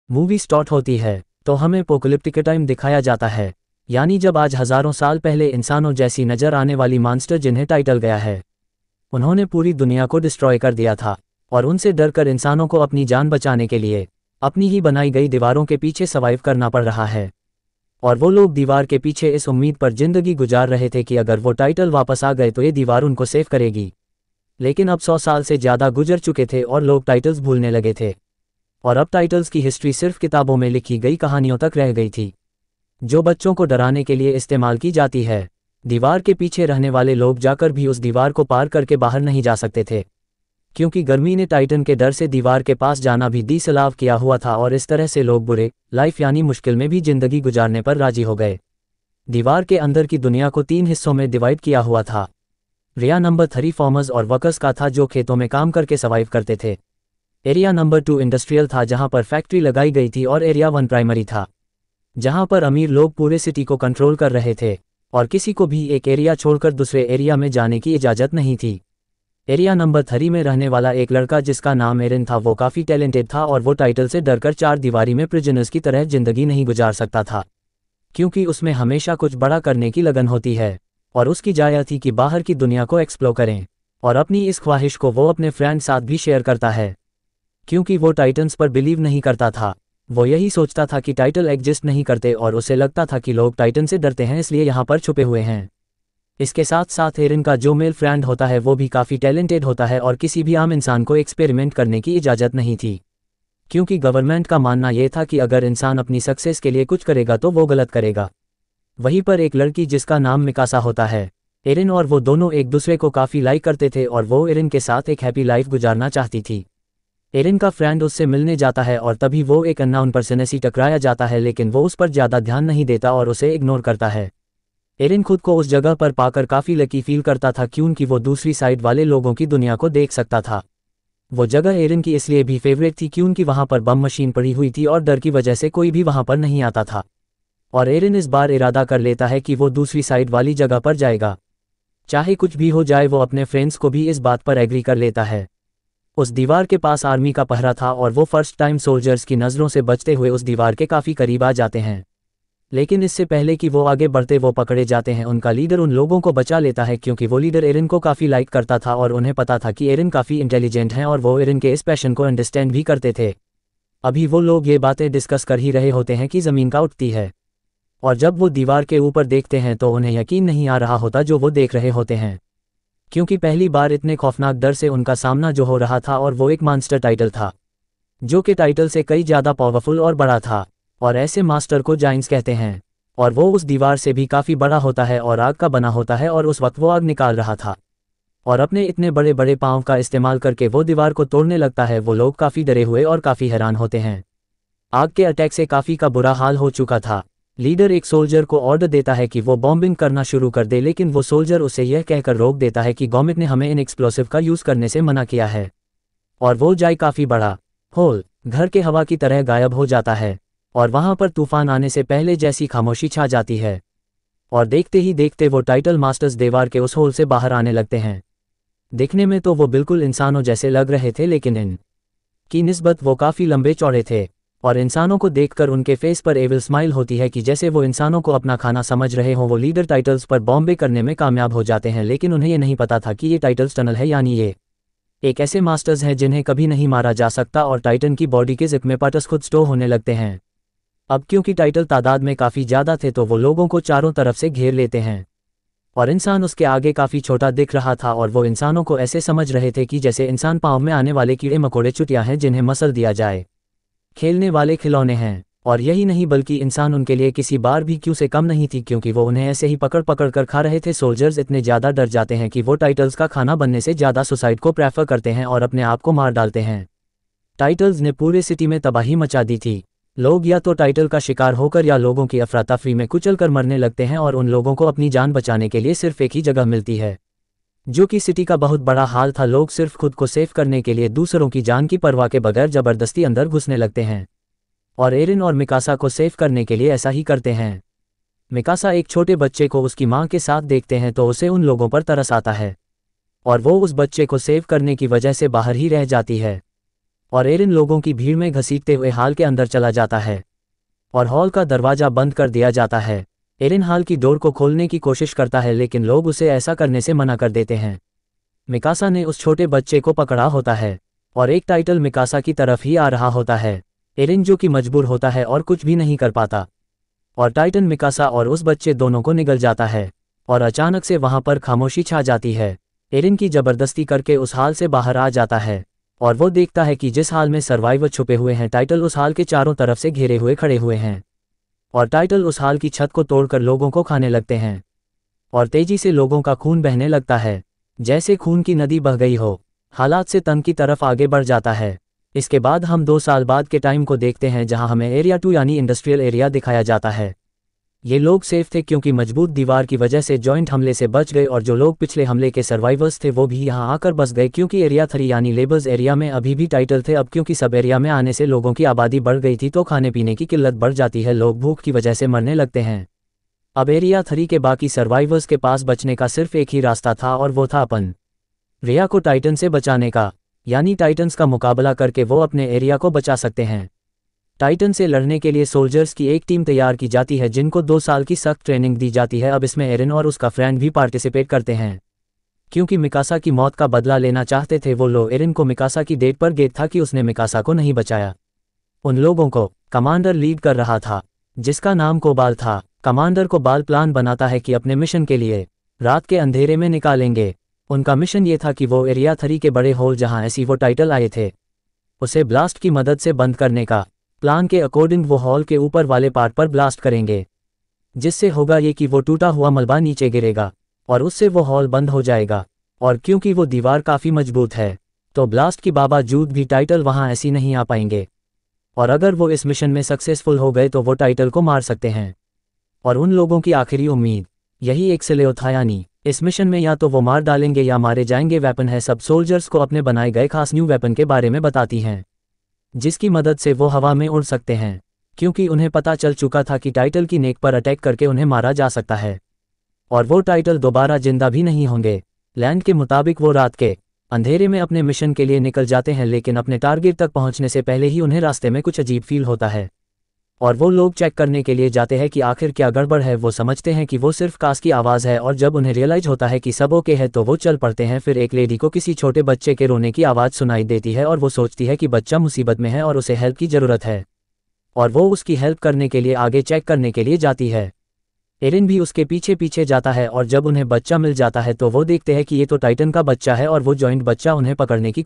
Movie start होती है तो हमें एपोकलिप्टिक टाइम दिखाया जाता है, यानी जब आज हज़ारों साल पहले इंसानों जैसी नज़र आने वाली मॉन्स्टर जिन्हें टाइटल गया है, उन्होंने पूरी दुनिया को डिस्ट्रॉय कर दिया था और उनसे डरकर इंसानों को अपनी जान बचाने के लिए अपनी ही बनाई गई दीवारों के पीछे सर्वाइव करना पड़ रहा है। और वो लोग दीवार के पीछे इस उम्मीद पर जिंदगी गुजार रहे थे कि अगर वो टाइटल वापस आ गए तो ये दीवार उनको सेव करेगी। लेकिन अब 100 साल से ज़्यादा गुजर चुके थे और लोग टाइटल्स भूलने लगे थे, और अब टाइटल्स की हिस्ट्री सिर्फ किताबों में लिखी गई कहानियों तक रह गई थी, जो बच्चों को डराने के लिए इस्तेमाल की जाती है। दीवार के पीछे रहने वाले लोग जाकर भी उस दीवार को पार करके बाहर नहीं जा सकते थे, क्योंकि गर्मी ने टाइटन के डर से दीवार के पास जाना भी डिसअलाउ किया हुआ था, और इस तरह से लोग बुरे लाइफ यानी मुश्किल में भी जिंदगी गुजारने पर राजी हो गए। दीवार के अंदर की दुनिया को 3 हिस्सों में डिवाइड किया हुआ था। एरिया नंबर 3 फार्मर्स और वर्कर्स का था, जो खेतों में काम करके सर्वाइव करते थे। एरिया नंबर 2 इंडस्ट्रियल था, जहां पर फैक्ट्री लगाई गई थी। और एरिया 1 प्राइमरी था, जहां पर अमीर लोग पूरे सिटी को कंट्रोल कर रहे थे और किसी को भी एक एरिया छोड़कर दूसरे एरिया में जाने की इजाज़त नहीं थी। एरिया नंबर 3 में रहने वाला एक लड़का जिसका नाम एरिन था, वो काफ़ी टैलेंटेड था और वो टाइटल से डरकर 4 दीवारी में प्रिजनर्स की तरह जिंदगी नहीं गुजार सकता था, क्योंकि उसमें हमेशा कुछ बड़ा करने की लगन होती है और उसकी जाया थी कि बाहर की दुनिया को एक्सप्लोर करें। और अपनी इस ख्वाहिश को वो अपने फ्रेंड साथ भी शेयर करता है, क्योंकि वो टाइटन्स पर बिलीव नहीं करता था। वो यही सोचता था कि टाइटल एग्जिस्ट नहीं करते और उसे लगता था कि लोग टाइटन से डरते हैं, इसलिए यहाँ पर छुपे हुए हैं। इसके साथ साथ एरिन का जो मेल फ्रेंड होता है वो भी काफ़ी टैलेंटेड होता है और किसी भी आम इंसान को एक्सपेरिमेंट करने की इजाज़त नहीं थी, क्योंकि गवर्नमेंट का मानना यह था कि अगर इंसान अपनी सक्सेस के लिए कुछ करेगा तो वो गलत करेगा। वहीं पर एक लड़की जिसका नाम मिकासा होता है, एरिन और वो दोनों एक दूसरे को काफ़ी लाइक करते थे और वो एरिन के साथ एक हैप्पी लाइफ गुजारना चाहती थी। एरिन का फ्रेंड उससे मिलने जाता है और तभी वो एक अननोन पर्सन से टकराया जाता है, लेकिन वो उस पर ज़्यादा ध्यान नहीं देता और उसे इग्नोर करता है। एरिन खुद को उस जगह पर पाकर काफ़ी लकी फील करता था, क्योंकि वो दूसरी साइड वाले लोगों की दुनिया को देख सकता था। वो जगह एरिन की इसलिए भी फेवरेट थी क्योंकि वहाँ पर बम मशीन पड़ी हुई थी और डर की वजह से कोई भी वहाँ पर नहीं आता था। और एरिन इस बार इरादा कर लेता है कि वो दूसरी साइड वाली जगह पर जाएगा, चाहे कुछ भी हो जाए। वो अपने फ्रेंड्स को भी इस बात पर एग्री कर लेता है। उस दीवार के पास आर्मी का पहरा था और वो फर्स्ट टाइम सोल्जर्स की नज़रों से बचते हुए उस दीवार के काफ़ी करीब आ जाते हैं, लेकिन इससे पहले कि वो आगे बढ़ते वो पकड़े जाते हैं। उनका लीडर उन लोगों को बचा लेता है, क्योंकि वो लीडर एरिन को काफ़ी लाइक करता था और उन्हें पता था कि एरिन काफ़ी इंटेलिजेंट हैं और वो एरिन के इस पैशन को अंडरस्टैंड भी करते थे। अभी वो लोग ये बातें डिस्कस कर ही रहे होते हैं कि ज़मीन का उठती है, और जब वो दीवार के ऊपर देखते हैं तो उन्हें यकीन नहीं आ रहा होता जो वो देख रहे होते हैं, क्योंकि पहली बार इतने खौफनाक डर से उनका सामना जो हो रहा था, और वो एक मास्टर टाइटल था जो कि टाइटल से कई ज़्यादा पावरफुल और बड़ा था, और ऐसे मास्टर को जाइंट्स कहते हैं। और वो उस दीवार से भी काफ़ी बड़ा होता है और आग का बना होता है, और उस वक्त वो आग निकाल रहा था और अपने इतने बड़े बड़े पाँव का इस्तेमाल करके वो दीवार को तोड़ने लगता है। वो लोग काफ़ी डरे हुए और काफ़ी हैरान होते हैं। आग के अटैक से काफ़ी का बुरा हाल हो चुका था। लीडर एक सोल्जर को ऑर्डर देता है कि वो बॉम्बिंग करना शुरू कर दे, लेकिन वो सोल्जर उसे यह कहकर रोक देता है कि गवर्नमेंट ने हमें इन एक्सप्लोसिव का यूज़ करने से मना किया है। और वो जाए काफ़ी बड़ा होल घर के हवा की तरह गायब हो जाता है, और वहाँ पर तूफान आने से पहले जैसी खामोशी छा जाती है, और देखते ही देखते वो टाइटल मास्टर्स दीवार के उस होल से बाहर आने लगते हैं। दिखने में तो वो बिल्कुल इंसानों जैसे लग रहे थे, लेकिन इन की निस्बत वो काफ़ी लंबे चौड़े थे, और इंसानों को देखकर उनके फेस पर एविल स्माइल होती है कि जैसे वो इंसानों को अपना खाना समझ रहे हों। वो लीडर टाइटल्स पर बॉम्बे करने में कामयाब हो जाते हैं, लेकिन उन्हें ये नहीं पता था कि ये टाइटल्स टनल है, यानी ये एक ऐसे मास्टर्स हैं जिन्हें कभी नहीं मारा जा सकता, और टाइटन की बॉडी के जिप में पार्ट्स खुद स्टोर होने लगते हैं। अब क्योंकि टाइटल तादाद में काफ़ी ज़्यादा थे तो वो लोगों को चारों तरफ से घेर लेते हैं, और इंसान उसके आगे काफ़ी छोटा दिख रहा था, और वो इंसानों को ऐसे समझ रहे थे कि जैसे इंसान पाँव में आने वाले कीड़े मकोड़े चुटियाँ हैं जिन्हें मसल दिया जाए, खेलने वाले खिलौने हैं। और यही नहीं बल्कि इंसान उनके लिए किसी बार भी क्यों से कम नहीं थी, क्योंकि वो उन्हें ऐसे ही पकड़ पकड़ कर खा रहे थे। सोल्जर्स इतने ज़्यादा डर जाते हैं कि वो टाइटल्स का खाना बनने से ज़्यादा सुसाइड को प्रेफर करते हैं और अपने आप को मार डालते हैं। टाइटल्स ने पूरे सिटी में तबाही मचा दी थी। लोग या तो टाइटल का शिकार होकर या लोगों की अफरा तफरी में कुचल कर मरने लगते हैं, और उन लोगों को अपनी जान बचाने के लिए सिर्फ एक ही जगह मिलती है, जो कि सिटी का बहुत बड़ा हाल था। लोग सिर्फ खुद को सेफ करने के लिए दूसरों की जान की परवाह के बगैर ज़बरदस्ती अंदर घुसने लगते हैं, और एरिन और मिकासा को सेफ करने के लिए ऐसा ही करते हैं। मिकासा एक छोटे बच्चे को उसकी मां के साथ देखते हैं तो उसे उन लोगों पर तरस आता है, और वो उस बच्चे को सेव करने की वजह से बाहर ही रह जाती है। और एरिन लोगों की भीड़ में घसीटते हुए हॉल के अंदर चला जाता है और हॉल का दरवाजा बंद कर दिया जाता है। एरिन हॉल की डोर को खोलने की कोशिश करता है लेकिन लोग उसे ऐसा करने से मना कर देते हैं। मिकासा ने उस छोटे बच्चे को पकड़ा होता है और एक टाइटल मिकासा की तरफ ही आ रहा होता है। एरिन जो कि मजबूर होता है और कुछ भी नहीं कर पाता और टाइटन मिकासा और उस बच्चे दोनों को निगल जाता है और अचानक से वहां पर खामोशी छा जाती है। एरिन की जबरदस्ती करके उस हाल से बाहर आ जाता है और वो देखता है कि जिस हाल में सर्वाइवर छुपे हुए हैं टाइटल उस हाल के चारों तरफ से घेरे हुए खड़े हुए हैं और टाइटल उस हाल की छत को तोड़कर लोगों को खाने लगते हैं और तेजी से लोगों का खून बहने लगता है जैसे खून की नदी बह गई हो। हालात से तंग की तरफ आगे बढ़ जाता है। इसके बाद हम 2 साल बाद के टाइम को देखते हैं जहां हमें एरिया 2 यानी इंडस्ट्रियल एरिया दिखाया जाता है। ये लोग सेफ थे क्योंकि मजबूत दीवार की वजह से जॉइंट हमले से बच गए और जो लोग पिछले हमले के सर्वाइवर्स थे वो भी यहाँ आकर बस गए क्योंकि एरिया 3 यानी लेबर्स एरिया में अभी भी टाइटल थे। अब क्योंकि सब एरिया में आने से लोगों की आबादी बढ़ गई थी तो खाने पीने की किल्लत बढ़ जाती है, लोग भूख की वजह से मरने लगते हैं। अब एरिया 3 के बाकी सर्वाइवर्स के पास बचने का सिर्फ एक ही रास्ता था और वो था अपन रिया को टाइटन से बचाने का, यानी टाइटन्स का मुकाबला करके वो अपने एरिया को बचा सकते हैं। टाइटन से लड़ने के लिए सोल्जर्स की एक टीम तैयार की जाती है जिनको 2 साल की सख्त ट्रेनिंग दी जाती है। अब इसमें एरिन और उसका फ्रेंड भी पार्टिसिपेट करते हैं क्योंकि मिकासा की मौत का बदला लेना चाहते थे वो लोग। एरिन को मिकासा की डेट पर गेट था कि उसने मिकासा को नहीं बचाया। उन लोगों को कमांडर लीड कर रहा था जिसका नाम कोबाल था। कमांडर कोबाल प्लान बनाता है कि अपने मिशन के लिए रात के अंधेरे में निकालेंगे। उनका मिशन ये था कि वो एरिया 3 के बड़े होल जहां ऐसी वो टाइटल आए थे उसे ब्लास्ट की मदद से बंद करने का। प्लान के अकॉर्डिंग वो हॉल के ऊपर वाले पार्ट पर ब्लास्ट करेंगे जिससे होगा ये कि वो टूटा हुआ मलबा नीचे गिरेगा और उससे वो हॉल बंद हो जाएगा। और क्योंकि वो दीवार काफ़ी मजबूत है तो ब्लास्ट की बावजूद भी टाइटल वहाँ ऐसी नहीं आ पाएंगे और अगर वो इस मिशन में सक्सेसफुल हो गए तो वो टाइटल को मार सकते हैं। और उन लोगों की आखिरी उम्मीद यही एक सिलेओ था, यानी इस मिशन में या तो वो मार डालेंगे या मारे जाएंगे। वेपन है, सब सोल्जर्स को अपने बनाए गए खास न्यू वेपन के बारे में बताती हैं जिसकी मदद से वो हवा में उड़ सकते हैं क्योंकि उन्हें पता चल चुका था कि टाइटल की नेक पर अटैक करके उन्हें मारा जा सकता है और वो टाइटल दोबारा जिंदा भी नहीं होंगे। लैंड के मुताबिक वो रात के अंधेरे में अपने मिशन के लिए निकल जाते हैं लेकिन अपने टारगेट तक पहुंचने से पहले ही उन्हें रास्ते में कुछ अजीब फील होता है और वो लोग चेक करने के लिए जाते हैं कि आखिर क्या गड़बड़ है। वो समझते हैं कि वो सिर्फ कास की आवाज़ है और जब उन्हें रियलाइज होता है कि सब ओके है तो वो चल पड़ते हैं। फिर एक लेडी को किसी छोटे बच्चे के रोने की आवाज़ सुनाई देती है और वो सोचती है कि बच्चा मुसीबत में है और उसे हेल्प की ज़रूरत है और वो उसकी हेल्प करने के लिए आगे चेक करने के लिए जाती है। एरिन भी उसके पीछे पीछे जाता है और जब उन्हें बच्चा मिल जाता है तो वो देखते हैं कि ये तो टाइटन का बच्चा है और वो जॉइंट बच्चा उन्हें पकड़ने की